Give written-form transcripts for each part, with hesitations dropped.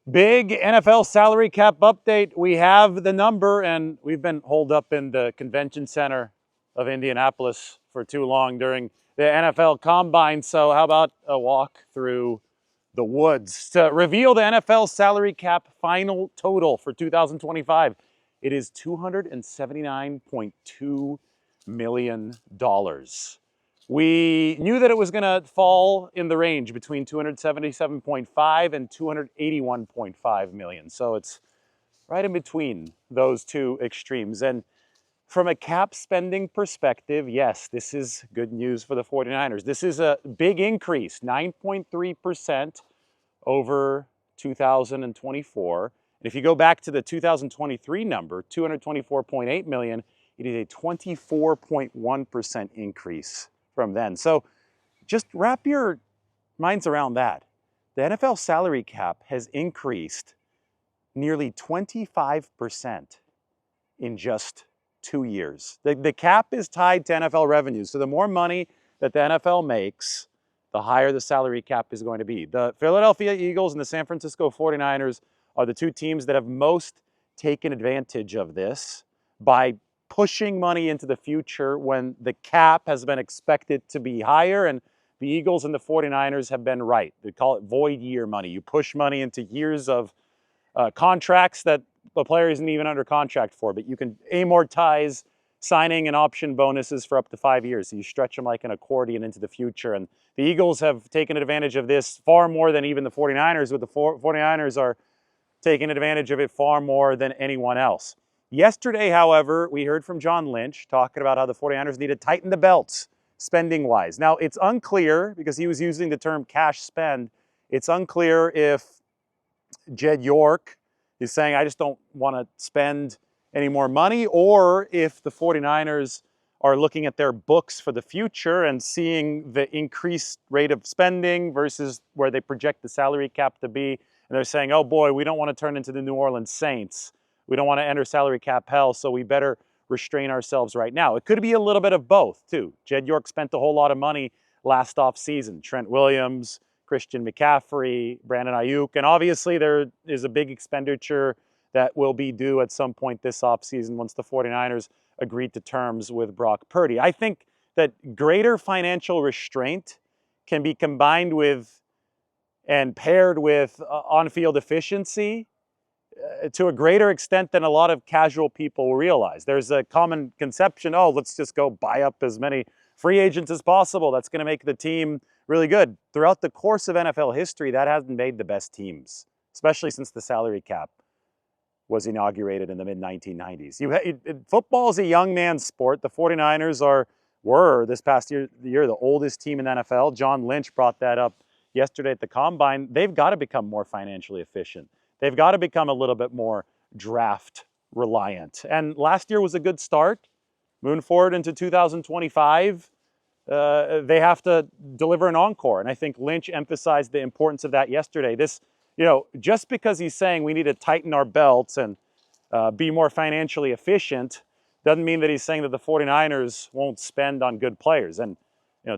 Big NFL salary cap update. We have the number, and we've been holed up in the convention center of Indianapolis for too long during the NFL Combine. So how about a walk through the woods to reveal the NFL salary cap final total for 2025? It is $279.2 million. We knew that it was going to fall in the range between 277.5 and 281.5 million. So it's right in between those two extremes. And from a cap spending perspective, yes, this is good news for the 49ers. This is a big increase, 9.3% over 2024. And if you go back to the 2023 number, 224.8 million, it is a 24.1% increase from then. So just wrap your minds around that. The NFL salary cap has increased nearly 25% in just 2 years. The cap is tied to NFL revenues. So the more money that the NFL makes, the higher the salary cap is going to be. The Philadelphia Eagles and the San Francisco 49ers are the two teams that have most taken advantage of this by pushing money into the future when the cap has been expected to be higher, and the Eagles and the 49ers have been right. They call it void year money. You push money into years of contracts that the player isn't even under contract for, but you can amortize signing and option bonuses for up to 5 years. So you stretch them like an accordion into the future. And the Eagles have taken advantage of this far more than even the 49ers, but the 49ers are taking advantage of it far more than anyone else. Yesterday, however, we heard from John Lynch talking about how the 49ers need to tighten the belts spending-wise. Now, it's unclear, because he was using the term cash spend, it's unclear if Jed York is saying, I just don't want to spend any more money, or if the 49ers are looking at their books for the future and seeing the increased rate of spending versus where they project the salary cap to be, and they're saying, oh boy, we don't want to turn into the New Orleans Saints. We don't want to enter salary cap hell, so we better restrain ourselves right now. It could be a little bit of both, too. Jed York spent a whole lot of money last offseason. Trent Williams, Christian McCaffrey, Brandon Ayuk, and obviously there is a big expenditure that will be due at some point this offseason once the 49ers agreed to terms with Brock Purdy. I think that greater financial restraint can be combined with and paired with on-field efficiency to a greater extent than a lot of casual people realize. There's a common conception, oh, let's just go buy up as many free agents as possible. That's going to make the team really good. Throughout the course of NFL history, that hasn't made the best teams, especially since the salary cap was inaugurated in the mid-1990s. Football is a young man's sport. The 49ers were this past year the oldest team in the NFL. John Lynch brought that up yesterday at the Combine. They've got to become more financially efficient. They've got to become a little bit more draft reliant. And last year was a good start. Moving forward into 2025, they have to deliver an encore. And I think Lynch emphasized the importance of that yesterday. Just because he's saying we need to tighten our belts and be more financially efficient doesn't mean that he's saying that the 49ers won't spend on good players. And,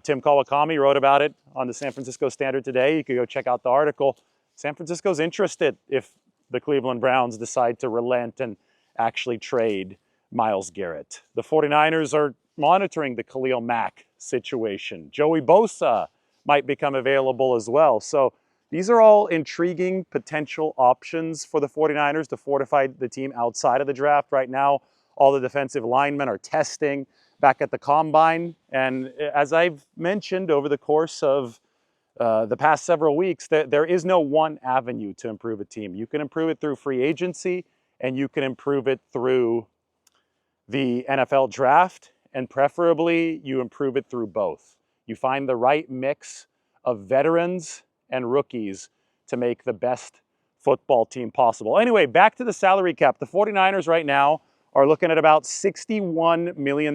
Tim Kawakami wrote about it on the San Francisco Standard today. You could go check out the article. San Francisco's interested if the Cleveland Browns decide to relent and actually trade Myles Garrett. The 49ers are monitoring the Khalil Mack situation. Joey Bosa might become available as well. So these are all intriguing potential options for the 49ers to fortify the team outside of the draft. Right now, all the defensive linemen are testing back at the Combine. And as I've mentioned over the course of the past several weeks, there is no one avenue to improve a team. You can improve it through free agency, and you can improve it through the NFL draft, and preferably you improve it through both. You find the right mix of veterans and rookies to make the best football team possible. Anyway, back to the salary cap. The 49ers right now are looking at about $61 million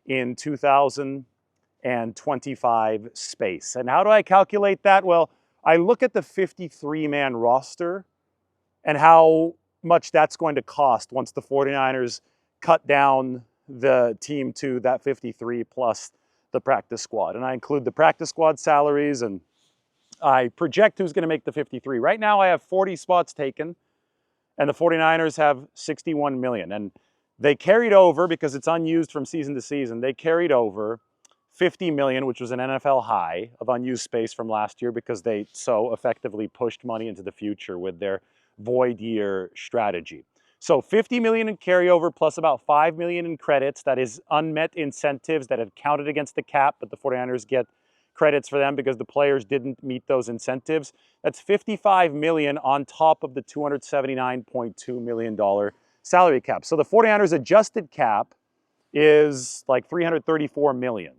in 2025 space. And how do I calculate that? Well, I look at the 53-man roster and how much that's going to cost once the 49ers cut down the team to that 53 plus the practice squad. And I include the practice squad salaries and I project who's going to make the 53. Right now I have 40 spots taken, and the 49ers have 61 million. And they carried over, because it's unused from season to season, they carried over 50 million, which was an NFL high of unused space from last year, because they so effectively pushed money into the future with their void year strategy. So 50 million in carryover plus about 5 million in credits. That is unmet incentives that had counted against the cap, but the 49ers get credits for them because the players didn't meet those incentives. That's 55 million on top of the $279.2 million salary cap. So the 49ers adjusted cap is like 334 million.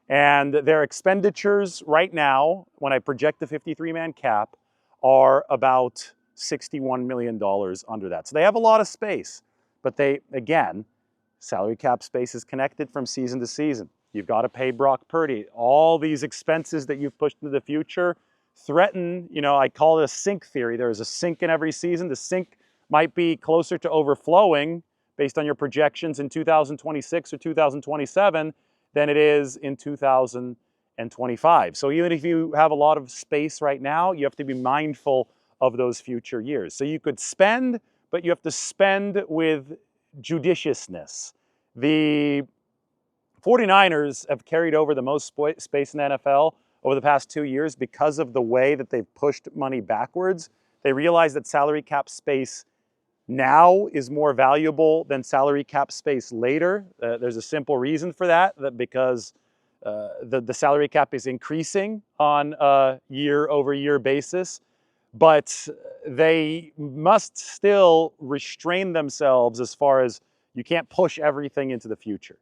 And their expenditures right now, when I project the 53-man cap, are about $61 million under that. So they have a lot of space, but they, again, salary cap space is connected from season to season. You've got to pay Brock Purdy. All these expenses that you've pushed into the future threaten, I call it a sink theory. There is a sink in every season. The sink might be closer to overflowing based on your projections in 2026 or 2027 than it is in 2025. So even if you have a lot of space right now, you have to be mindful of those future years. So you could spend, but you have to spend with judiciousness. The 49ers have carried over the most space in the NFL over the past 2 years because of the way that they've pushed money backwards. They realize that salary cap space now is more valuable than salary cap space later. There's a simple reason for that because the salary cap is increasing on a year-over-year basis, but they must still restrain themselves as far as you can't push everything into the future.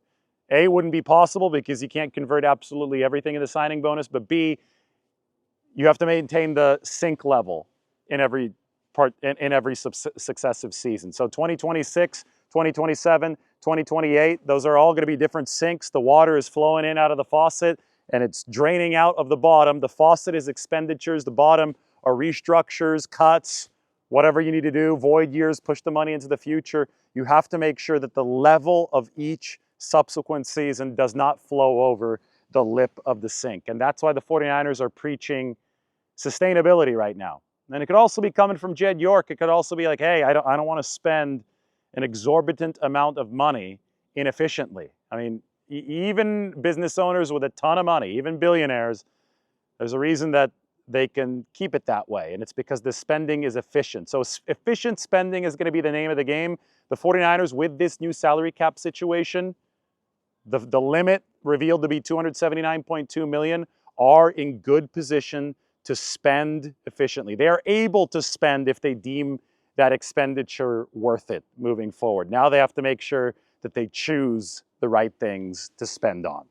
A, it wouldn't be possible because you can't convert absolutely everything into signing bonus, but B, you have to maintain the sink level in every successive season. So 2026, 2027, 2028, those are all going to be different sinks. The water is flowing in out of the faucet and it's draining out of the bottom. The faucet is expenditures. The bottom are restructures, cuts, whatever you need to do, void years, push the money into the future. You have to make sure that the level of each subsequent season does not flow over the lip of the sink. And that's why the 49ers are preaching sustainability right now. And it could also be coming from Jed York. It could also be like, hey, I don't want to spend an exorbitant amount of money inefficiently. I mean, even business owners with a ton of money, even billionaires, there's a reason that they can keep it that way. And it's because the spending is efficient. So efficient spending is going to be the name of the game. The 49ers, with this new salary cap situation, the limit revealed to be $279.2 million, are in good position to spend efficiently. They are able to spend if they deem that expenditure worth it moving forward. Now they have to make sure that they choose the right things to spend on.